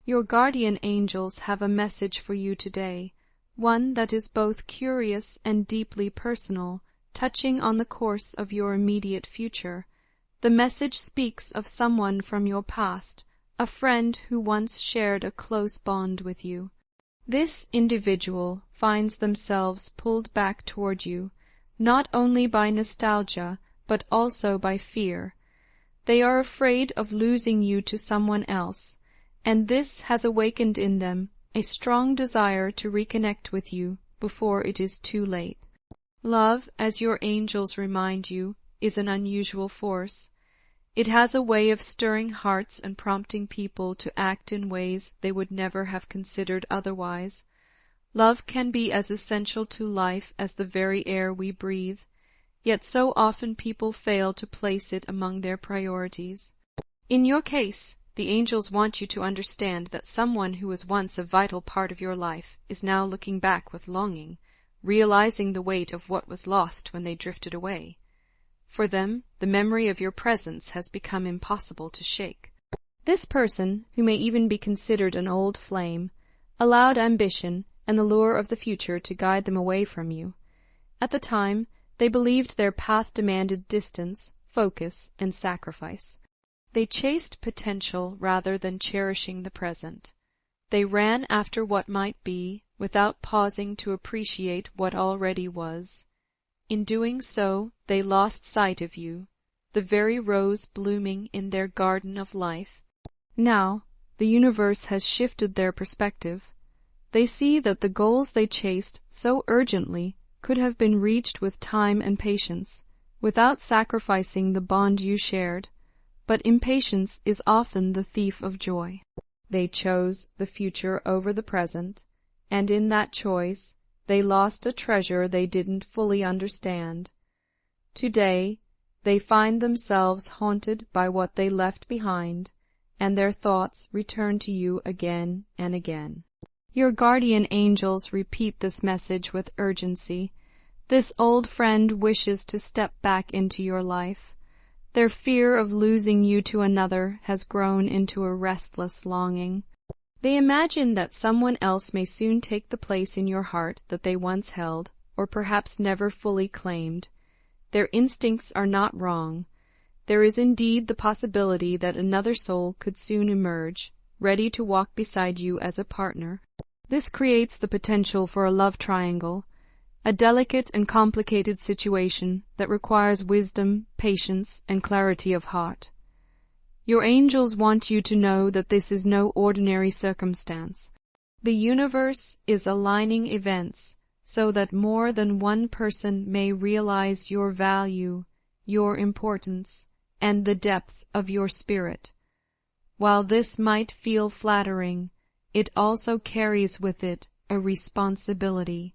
Your guardian angels have a message for you today, one that is both curious and deeply personal, touching on the course of your immediate future. The message speaks of someone from your past, a friend who once shared a close bond with you. This individual finds themselves pulled back toward you, not only by nostalgia, but also by fear. They are afraid of losing you to someone else, and this has awakened in them a strong desire to reconnect with you before it is too late. Love, as your angels remind you, is an unusual force. It has a way of stirring hearts and prompting people to act in ways they would never have considered otherwise. Love can be as essential to life as the very air we breathe, yet so often people fail to place it among their priorities. In your case, the angels want you to understand that someone who was once a vital part of your life is now looking back with longing, realizing the weight of what was lost when they drifted away. For them, the memory of your presence has become impossible to shake. This person, who may even be considered an old flame, allowed ambition and the lure of the future to guide them away from you. At the time, they believed their path demanded distance, focus, and sacrifice. They chased potential rather than cherishing the present. They ran after what might be, without pausing to appreciate what already was. In doing so, they lost sight of you, the very rose blooming in their garden of life. Now, the universe has shifted their perspective. They see that the goals they chased so urgently could have been reached with time and patience, without sacrificing the bond you shared. But impatience is often the thief of joy. They chose the future over the present, and in that choice, they lost a treasure they didn't fully understand. Today, they find themselves haunted by what they left behind, and their thoughts return to you again and again. Your guardian angels repeat this message with urgency. This old friend wishes to step back into your life. Their fear of losing you to another has grown into a restless longing. They imagine that someone else may soon take the place in your heart that they once held, or perhaps never fully claimed. Their instincts are not wrong. There is indeed the possibility that another soul could soon emerge, ready to walk beside you as a partner. This creates the potential for a love triangle, a delicate and complicated situation that requires wisdom, patience, and clarity of heart. Your angels want you to know that this is no ordinary circumstance. The universe is aligning events so that more than one person may realize your value, your importance, and the depth of your spirit. While this might feel flattering, it also carries with it a responsibility.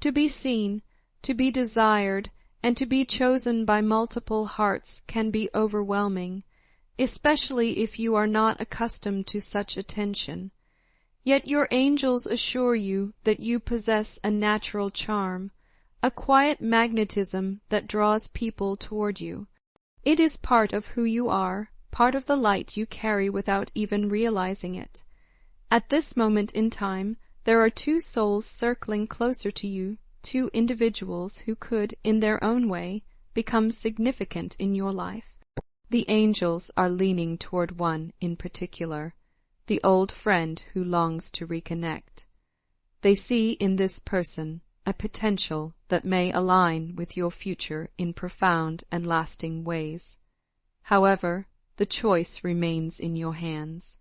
To be seen, to be desired, and to be chosen by multiple hearts can be overwhelming, especially if you are not accustomed to such attention. Yet your angels assure you that you possess a natural charm, a quiet magnetism that draws people toward you. It is part of who you are, part of the light you carry without even realizing it. At this moment in time, there are two souls circling closer to you, two individuals who could, in their own way, become significant in your life. The angels are leaning toward one in particular, the old friend who longs to reconnect. They see in this person a potential that may align with your future in profound and lasting ways. However, the choice remains in your hands.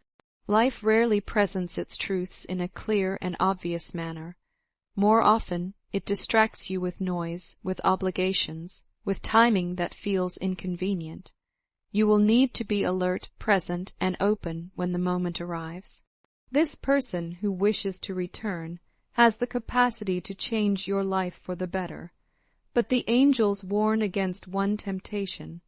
Life rarely presents its truths in a clear and obvious manner. More often, it distracts you with noise, with obligations, with timing that feels inconvenient. You will need to be alert, present, and open when the moment arrives. This person who wishes to return has the capacity to change your life for the better. But the angels warn against one temptation.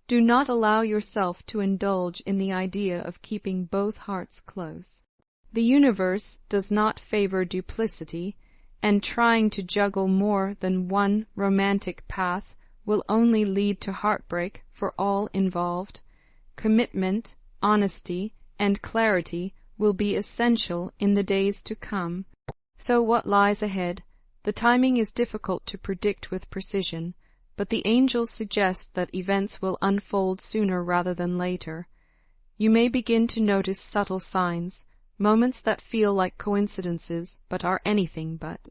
Do not allow yourself to indulge in the idea of keeping both hearts close. The universe does not favor duplicity, and trying to juggle more than one romantic path will only lead to heartbreak for all involved. Commitment, honesty, and clarity will be essential in the days to come. So what lies ahead? The timing is difficult to predict with precision, but the angels suggest that events will unfold sooner rather than later. You may begin to notice subtle signs, moments that feel like coincidences but are anything but.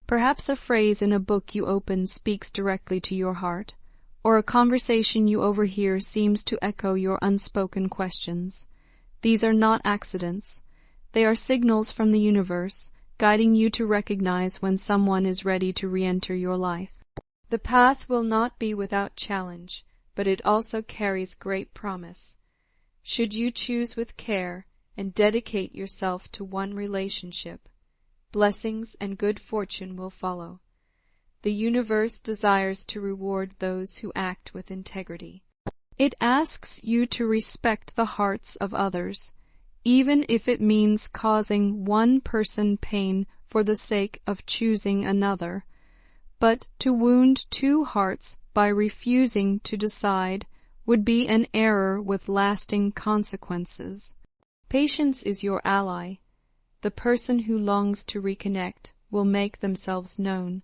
Perhaps a phrase in a book you open speaks directly to your heart, or a conversation you overhear seems to echo your unspoken questions. These are not accidents. They are signals from the universe, guiding you to recognize when someone is ready to re-enter your life. The path will not be without challenge, but it also carries great promise. Should you choose with care and dedicate yourself to one relationship, blessings and good fortune will follow. The universe desires to reward those who act with integrity. It asks you to respect the hearts of others, even if it means causing one person pain for the sake of choosing another. But to wound two hearts by refusing to decide would be an error with lasting consequences. Patience is your ally. The person who longs to reconnect will make themselves known,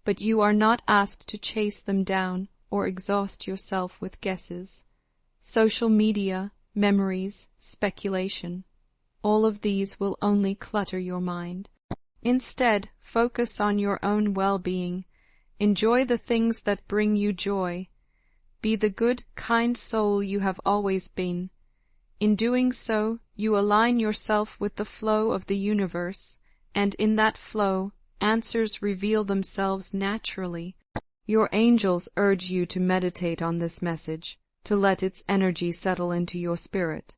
but you are not asked to chase them down or exhaust yourself with guesses. Social media, memories, speculation, all of these will only clutter your mind. Instead, focus on your own well-being. Enjoy the things that bring you joy. Be the good, kind soul you have always been. In doing so, you align yourself with the flow of the universe, and in that flow, answers reveal themselves naturally. Your angels urge you to meditate on this message, to let its energy settle into your spirit.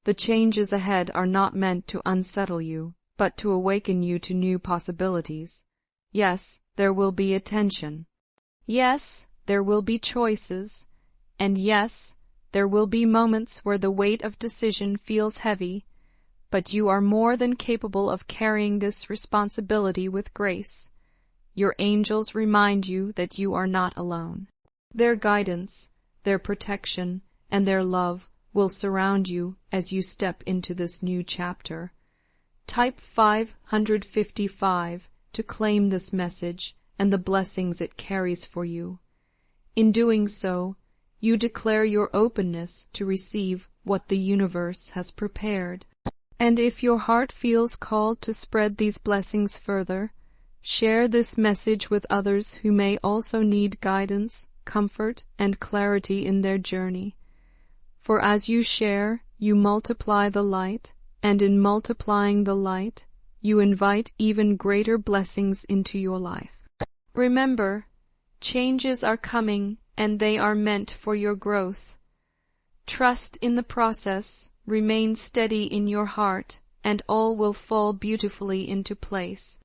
The changes ahead are not meant to unsettle you, but to awaken you to new possibilities. Yes, there will be attention. Yes, there will be choices. And yes, there will be moments where the weight of decision feels heavy, but you are more than capable of carrying this responsibility with grace. Your angels remind you that you are not alone. Their guidance, their protection, and their love will surround you as you step into this new chapter. Type 555 to claim this message and the blessings it carries for you. In doing so, you declare your openness to receive what the universe has prepared. And if your heart feels called to spread these blessings further, share this message with others who may also need guidance, comfort, and clarity in their journey. For as you share, you multiply the light, and in multiplying the light, you invite even greater blessings into your life. Remember, changes are coming, and they are meant for your growth. Trust in the process, remain steady in your heart, and all will fall beautifully into place.